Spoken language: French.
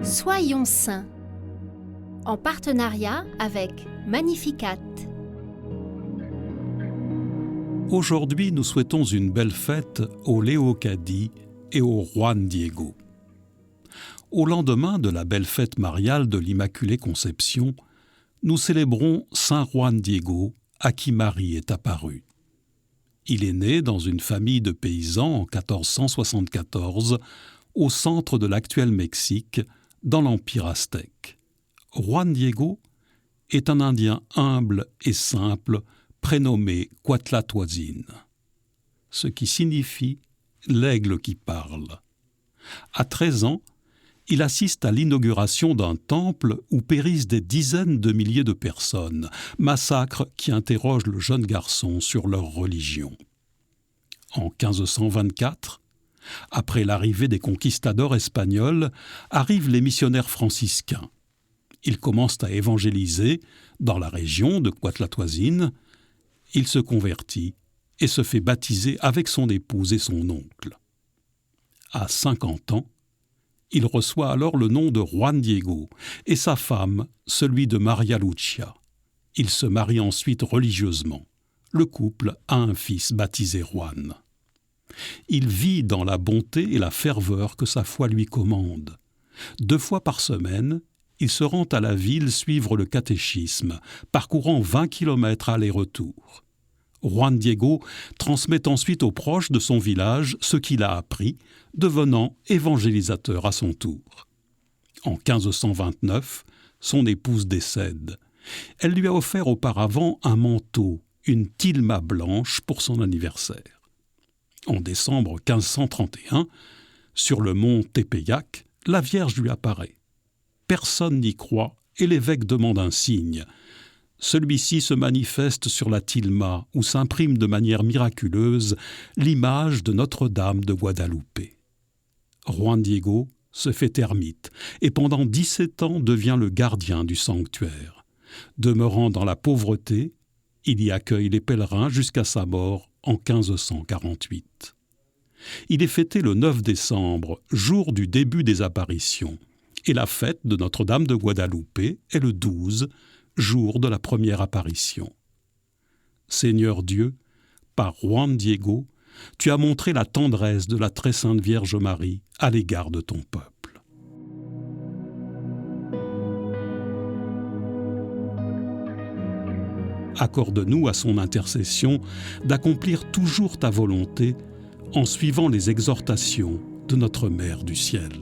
Soyons saints, en partenariat avec Magnificat. Aujourd'hui, nous souhaitons une belle fête au Léocadie et au Juan Diego. Au lendemain de la belle fête mariale de l'Immaculée Conception, nous célébrons Saint Juan Diego, à qui Marie est apparue. Il est né dans une famille de paysans en 1474, au centre de l'actuel Mexique, dans l'Empire aztèque. Juan Diego est un Indien humble et simple, prénommé Cuatlathuatzin, ce qui signifie « l'aigle qui parle ». À 13 ans, il assiste à l'inauguration d'un temple où périssent des dizaines de milliers de personnes, massacre qui interroge le jeune garçon sur leur religion. En 1524, après l'arrivée des conquistadors espagnols, arrivent les missionnaires franciscains. Ils commencent à évangéliser dans la région de Cuatlathuatzin. Il se convertit et se fait baptiser avec son épouse et son oncle. À 50 ans, il reçoit alors le nom de Juan Diego et sa femme, celui de Maria Lucia. Il se marie ensuite religieusement. Le couple a un fils baptisé Juan. Il vit dans la bonté et la ferveur que sa foi lui commande. 2 fois par semaine, il se rend à la ville suivre le catéchisme, parcourant 20 kilomètres aller-retour. Juan Diego transmet ensuite aux proches de son village ce qu'il a appris, devenant évangélisateur à son tour. En 1529, son épouse décède. Elle lui a offert auparavant un manteau, une tilma blanche pour son anniversaire. En décembre 1531, sur le mont Tepeyac, la Vierge lui apparaît. Personne n'y croit et l'évêque demande un signe. Celui-ci se manifeste sur la tilma où s'imprime de manière miraculeuse l'image de Notre-Dame de Guadalupe. Juan Diego se fait ermite et pendant 17 ans devient le gardien du sanctuaire. Demeurant dans la pauvreté, il y accueille les pèlerins jusqu'à sa mort en 1548. Il est fêté le 9 décembre, jour du début des apparitions, et la fête de Notre-Dame de Guadalupe est le 12, jour de la première apparition. Seigneur Dieu, par Juan Diego, tu as montré la tendresse de la très sainte Vierge Marie à l'égard de ton peuple. Accorde-nous à son intercession d'accomplir toujours ta volonté en suivant les exhortations de notre Mère du ciel.